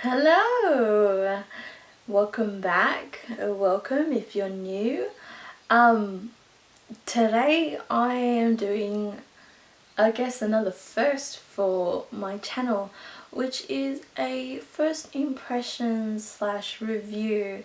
Hello, welcome back, welcome if you're new. Today I am doing, I guess, another first for my channel, which is a first impression slash review.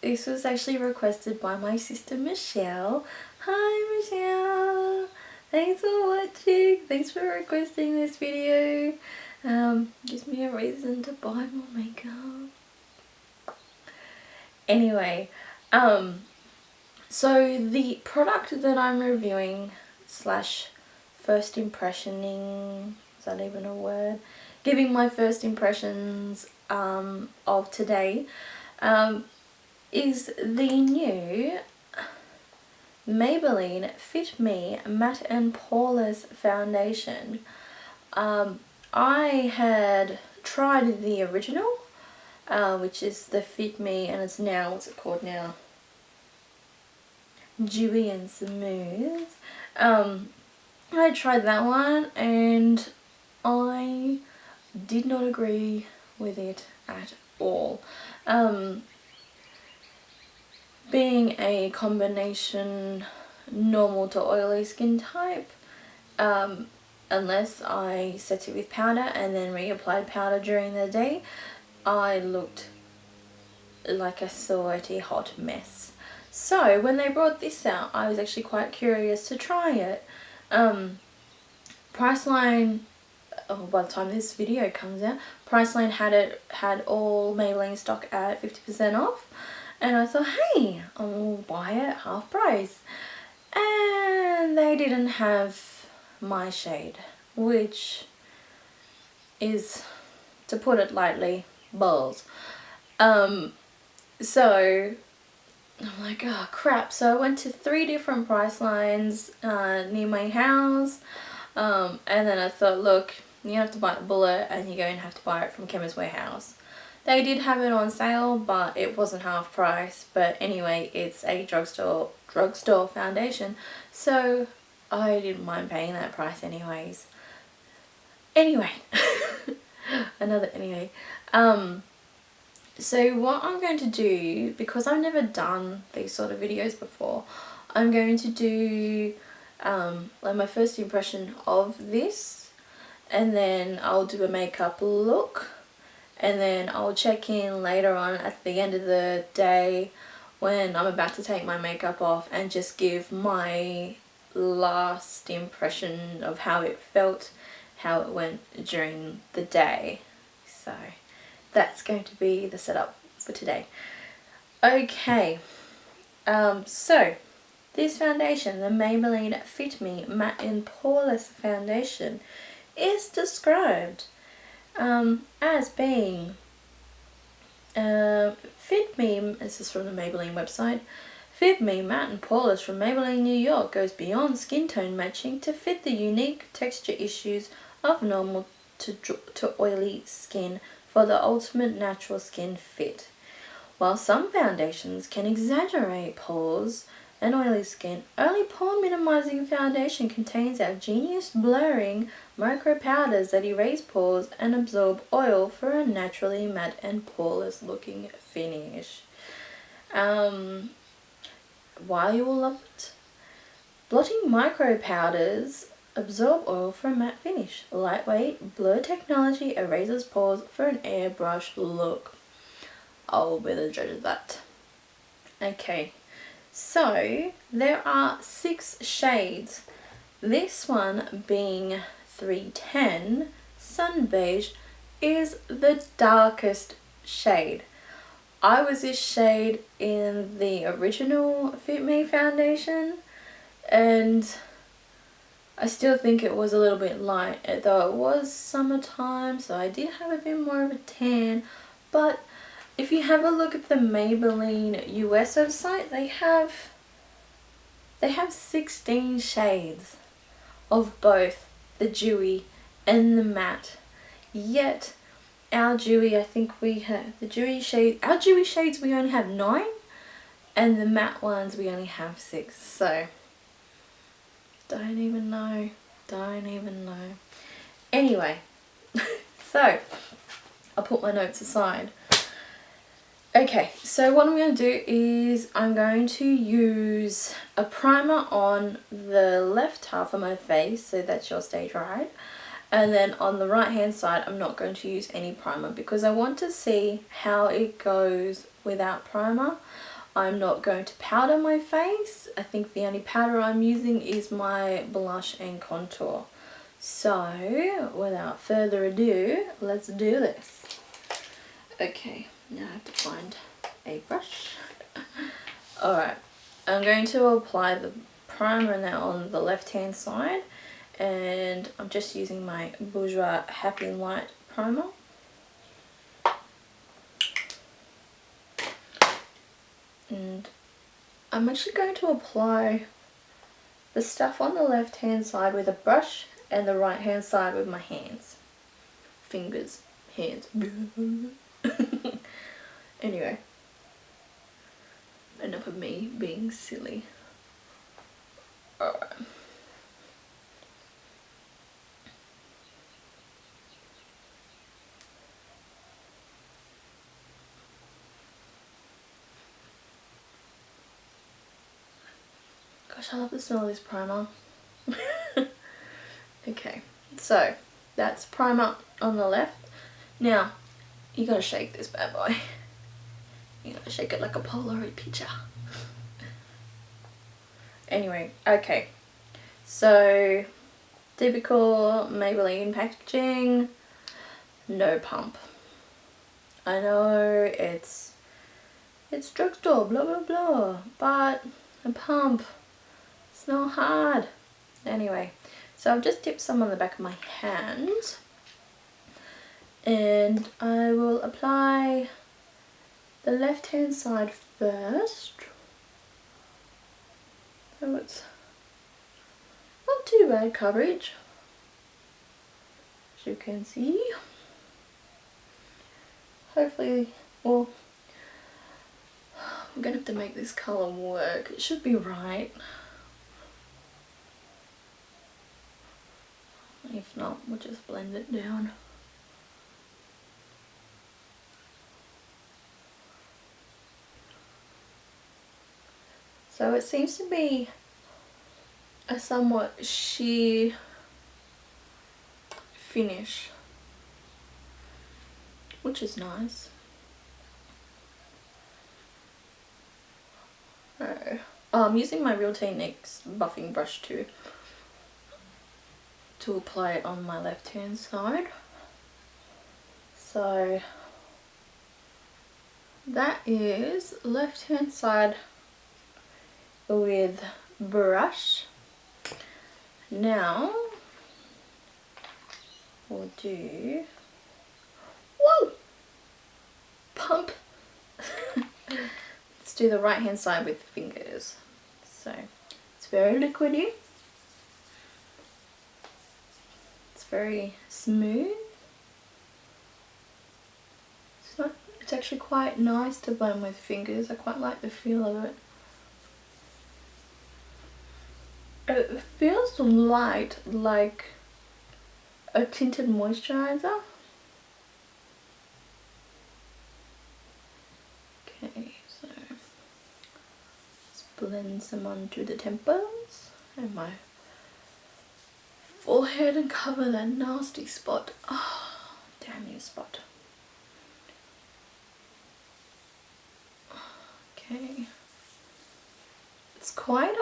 This was actually requested by my sister Michelle. Hi Michelle, thanks for watching, thanks for requesting this video. Gives me a reason to buy more makeup. Anyway, so the product that I'm reviewing slash first impressioning, is that even a word? Giving my first impressions of today is the new Maybelline Fit Me Matte and Poreless Foundation. I had tried the original, which is the Fit Me, and it's now, what's it called now? Dewy and Smooth. I tried that one and I did not agree with it at all. Being a combination normal to oily skin type, unless I set it with powder and then reapplied powder during the day, I looked like a sweaty hot mess. So when they brought this out, I was actually quite curious to try it. Priceline, by the time this video comes out, Priceline had all Maybelline stock at 50% off, and I thought, hey, I'll buy it half price. And they didn't have my shade, which is, to put it lightly, balls. So I'm like, oh crap. So I went to 3 different Pricelines near my house, and then I thought, look, you have to bite the bullet and you're going to have to buy it from Chemist Warehouse. They did have it on sale, but it wasn't half price. But anyway, it's a drugstore foundation, so I didn't mind paying that price anyways. Anyway, anyway. So what I'm going to do, because I've never done these sort of videos before, I'm going to do like my first impression of this, and then I'll do a makeup look, and then I'll check in later on at the end of the day when I'm about to take my makeup off and just give my last impression of how it felt, how it went during the day. So that's going to be the setup for today. Okay, so this foundation, the Maybelline Fit Me Matte and Poreless Foundation, is described as being Fit Me, this is from the Maybelline website, Fit Me Matte and Poreless from Maybelline New York goes beyond skin tone matching to fit the unique texture issues of normal to oily skin for the ultimate natural skin fit. While some foundations can exaggerate pores and oily skin, early pore minimizing foundation contains our genius blurring micro powders that erase pores and absorb oil for a naturally matte and poreless looking finish. Why you will love it? Blotting micro powders absorb oil for a matte finish. Lightweight blur technology erases pores for an airbrush look. I'll be the judge of that. Okay, so there are 6 shades. This one being 310 Sun Beige is the darkest shade. I was this shade in the original Fit Me foundation, and I still think it was a little bit light, though it was summertime, so I did have a bit more of a tan. But if you have a look at the Maybelline US website, they have 16 shades of both the dewy and the matte. Yet our dewy, I think we have the dewy shade. Our dewy shades we only have 9, and the matte ones we only have 6. So don't even know. Anyway, so I'll put my notes aside. Okay, so what I'm going to do is I'm going to use a primer on the left half of my face, so that's your stage right. And then on the right hand side, I'm not going to use any primer because I want to see how it goes without primer. I'm not going to powder my face. I think the only powder I'm using is my blush and contour. So without further ado, let's do this. Okay, now I have to find a brush. Alright, I'm going to apply the primer now on the left hand side, and I'm just using my Bourjois Happy Light primer. And I'm actually going to apply the stuff on the left hand side with a brush and the right hand side with my hands. Fingers, hands. Anyway, enough of me being silly. Alright. Gosh, I love the smell of this primer. Okay, so that's primer on the left. Now, you gotta shake this bad boy. You gotta shake it like a Polaroid picture. Anyway, okay. So, typical Maybelline packaging. No pump. I know it's drugstore, blah blah blah, but a pump, it's not hard. Anyway, so I've just dipped some on the back of my hand, and I will apply the left hand side first. So it's not too bad coverage, as you can see. Hopefully, well, I'm gonna have to make this colour work. It should be right. If not, we'll just blend it down. So it seems to be a somewhat sheer finish, which is nice. I'm using my Real Techniques buffing brush to apply it on my left hand side. So that is left hand side with brush. Now we'll do, whoa, pump. Let's do the right hand side with fingers. So it's very liquidy. It's very smooth. It's actually quite nice to blend with fingers. I quite like the feel of it. It feels light, like a tinted moisturizer. Okay, so let's blend some onto the temples and my forehead and cover that nasty spot. Oh, damn you spot. Okay. It's quite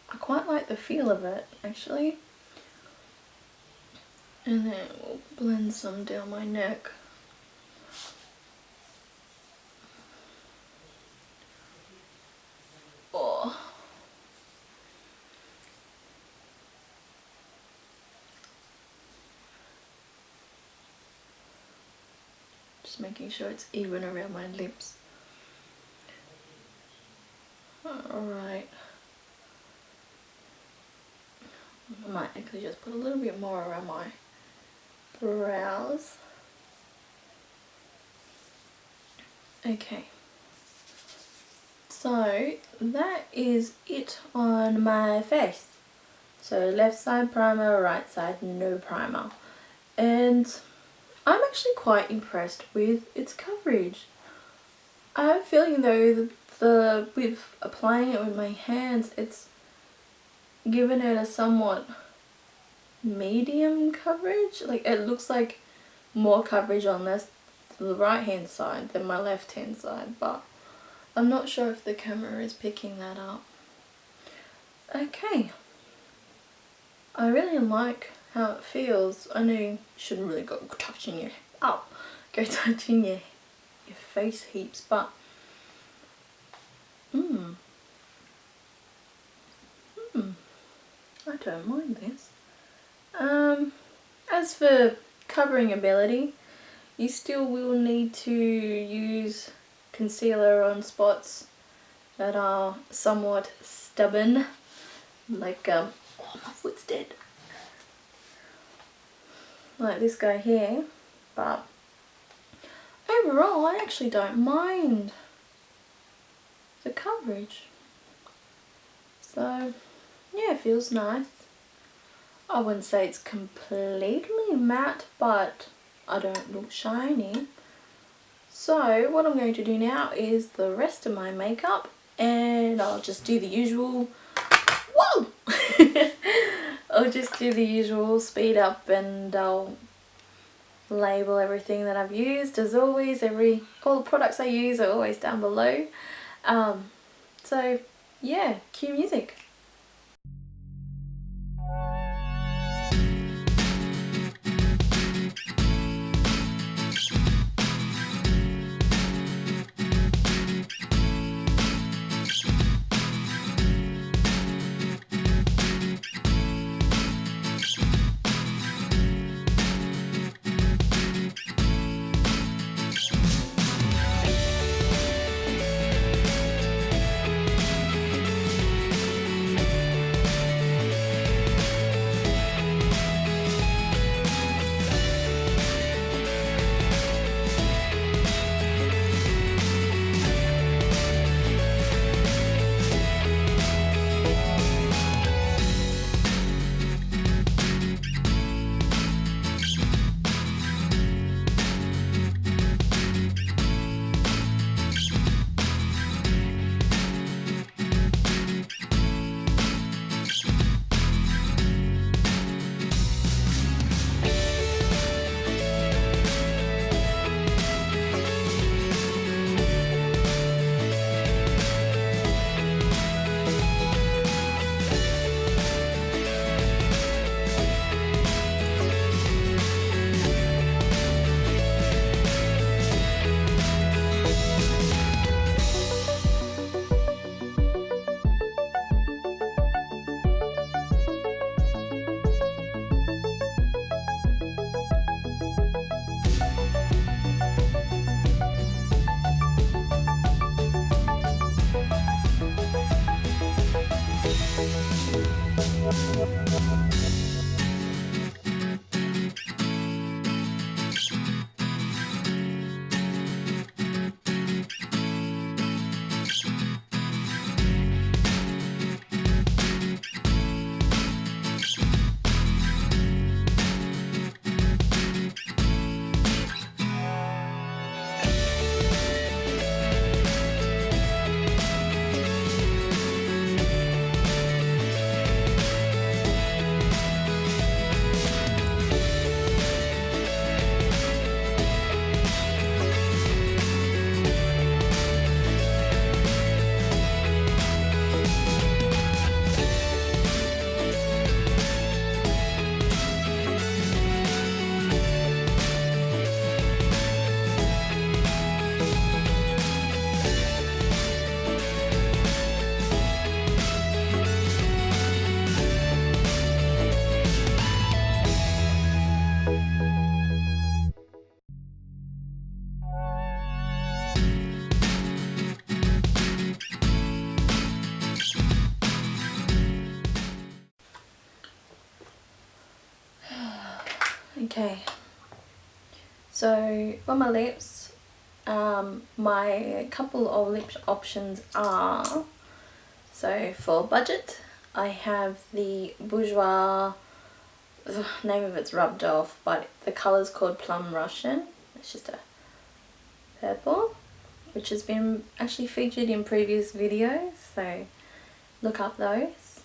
I quite like the feel of it actually. And then we'll blend some down my neck. Oh. Just making sure it's even around my lips. Alright. I might actually just put a little bit more around my brows. Okay. So that is it on my face. So left side primer, right side no primer. And I'm actually quite impressed with its coverage. I have a feeling though that with applying it with my hands, it's given it a somewhat medium coverage. Like it looks like more coverage on the right hand side than my left hand side, but I'm not sure if the camera is picking that up. Okay, I really like how it feels. I know you shouldn't really go touching your touching your face heaps, but I don't mind this. As for covering ability, you still will need to use concealer on spots that are somewhat stubborn, like oh, my foot's dead, like this guy here, but overall I actually don't mind the coverage. So yeah, it feels nice. I wouldn't say it's completely matte, but I don't look shiny. So what I'm going to do now is the rest of my makeup, and I'll just do the usual, whoa! I'll just do the usual speed up, and I'll label everything that I've used. As always, all the products I use are always down below. So yeah, cue music. Okay, so for my lips, my couple of lip options are, so for budget, I have the Bourjois the name of it's rubbed off, but the colour's called Plum Russian. It's just a purple, which has been actually featured in previous videos, so look up those.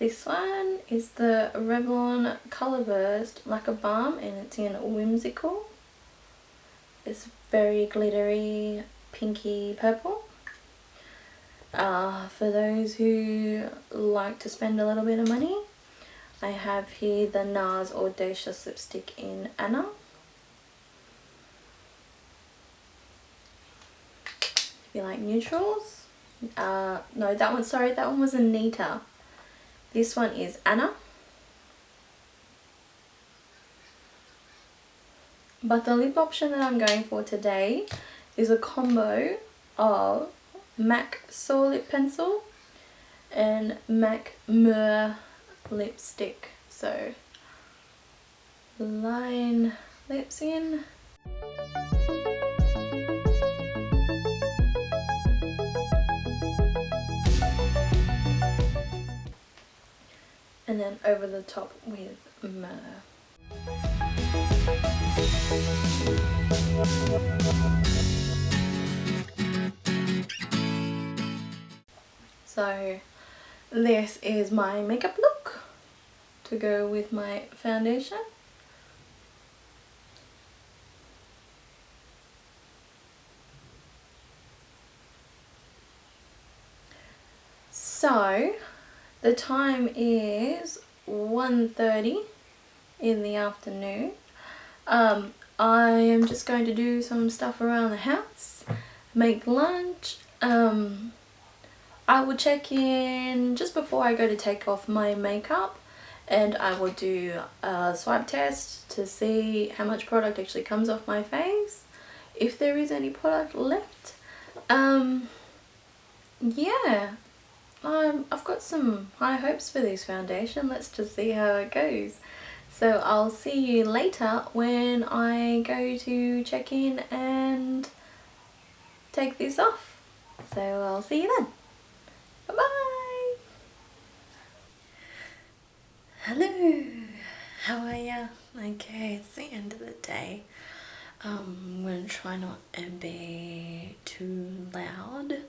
This one is the Revlon Colorburst Lacquar Balm, and it's in Whimsical. It's very glittery, pinky purple. For those who like to spend a little bit of money, I have here the NARS Audacious lipstick in Anna. If you like neutrals. No, that one, sorry, that one was Anita. This one is Anna. But the lip option that I'm going for today is a combo of MAC Soar Lip Pencil and MAC Mehr lipstick. So line lips in. And then over the top with Mehr. So this is my makeup look to go with my foundation. So the time is 1:30 in the afternoon. I am just going to do some stuff around the house, make lunch. I will check in just before I go to take off my makeup, and I will do a swipe test to see how much product actually comes off my face, if there is any product left. Yeah, I've got some high hopes for this foundation. Let's just see how it goes. So I'll see you later when I go to check in and take this off. So I'll see you then. Bye bye. Hello, how are ya? Okay, it's the end of the day. I'm gonna try not to be too loud,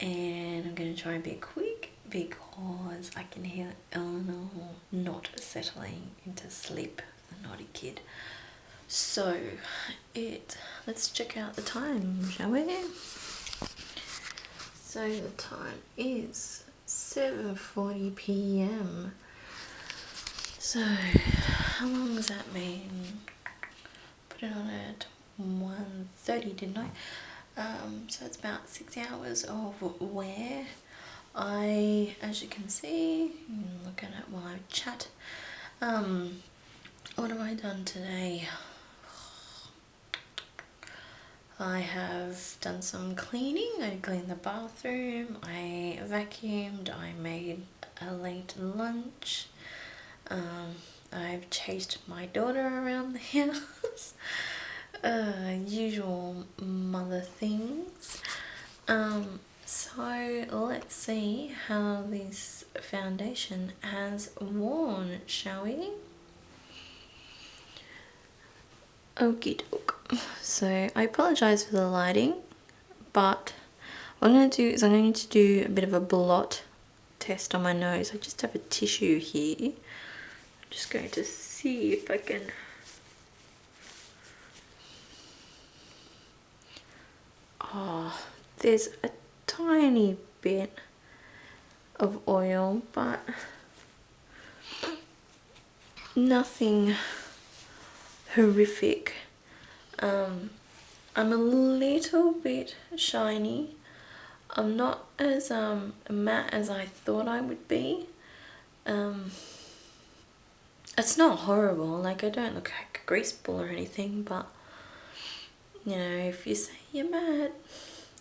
and I'm gonna try and be quick because I can hear Eleanor not settling into sleep, the naughty kid. So let's check out the time, shall we? So the time is 7:40 p.m. So how long does that mean? Put it on at 1:30, didn't I? So it's about 6 hours of wear. As you can see, you can look at it while I chat. What have I done today? I have done some cleaning. I cleaned the bathroom, I vacuumed, I made a late lunch. I've chased my daughter around the house. Usual mother things. So let's see how this foundation has worn, shall we? Okie doke. So I apologise for the lighting, but what I'm going to do is I'm going to do a bit of a blot test on my nose. I just have a tissue here. I'm just going to see if I can... Oh, there's a tiny bit of oil, but nothing horrific. I'm a little bit shiny. I'm not as matte as I thought I would be. It's not horrible, like I don't look like a grease ball or anything, but you know, if you say you're matte,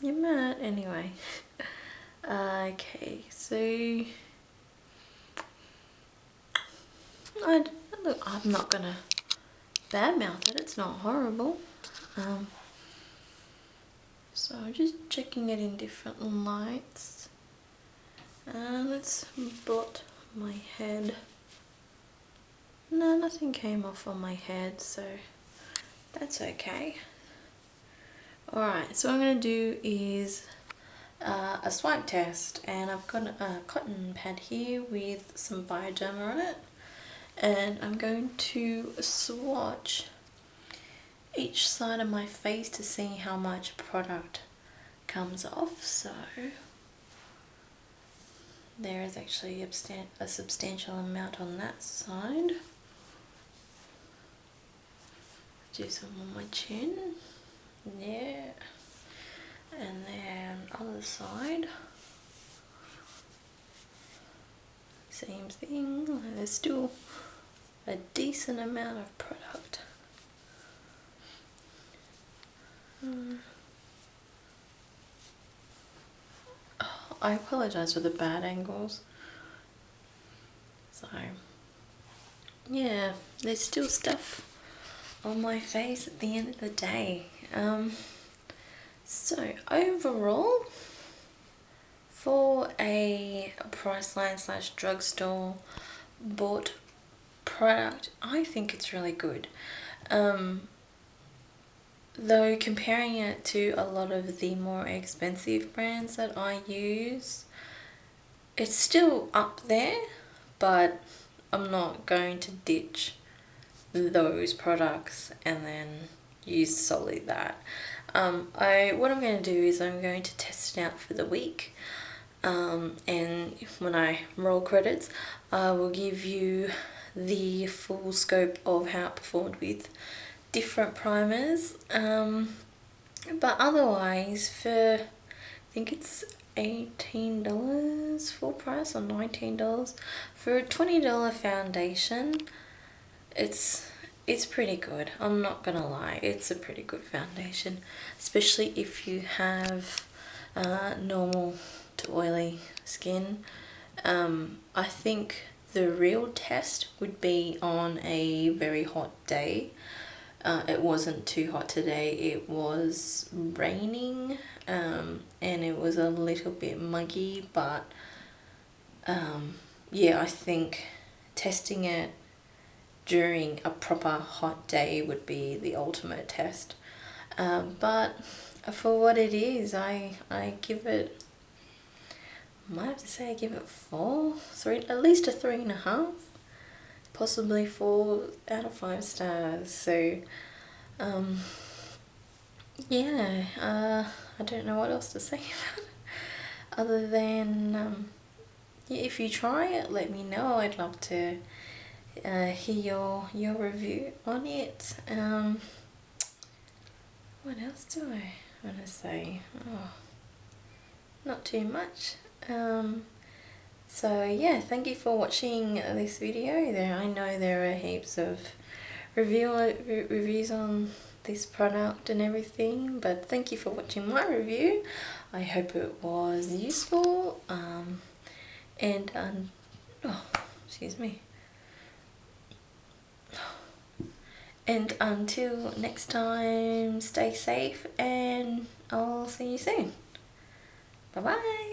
you're matte anyway. Okay, so look, I'm not gonna badmouth it, it's not horrible. So I'm just checking it in different lights. Let's blot my head. No, nothing came off on my head, so that's okay. Alright, so what I'm going to do is a swipe test, and I've got a cotton pad here with some Bioderma on it, and I'm going to swatch each side of my face to see how much product comes off. So there is actually a substantial amount on that side. Do some on my chin, yeah, and then other side, same thing. There's still a decent amount of product. I apologise for the bad angles. So yeah, there's still stuff on my face at the end of the day. So overall, for a Priceline / drugstore bought product, I think it's really good. Though comparing it to a lot of the more expensive brands that I use, it's still up there, but I'm not going to ditch those products and then use solely that. What I'm going to do is I'm going to test it out for the week, and when I roll credits, I will give you the full scope of how it performed with different primers. But otherwise, for I think it's $18 full price or $19 for a $20 foundation, it's pretty good. I'm not gonna lie, it's a pretty good foundation, especially if you have normal to oily skin. I think the real test would be on a very hot day. It wasn't too hot today, it was raining, and it was a little bit muggy, but yeah, I think testing it during a proper hot day would be the ultimate test. But for what it is, I give it, I might have to say I give it 3, at least a 3.5. Possibly 4 out of 5 stars. So yeah, I don't know what else to say about it other than yeah, if you try it, let me know. I'd love to hear your review on it. What else do I want to say? Oh, not too much. So yeah, thank you for watching this video. I know there are heaps of reviews on this product and everything, but thank you for watching my review. I hope it was useful. And oh, excuse me. And until next time, stay safe, and I'll see you soon. Bye bye.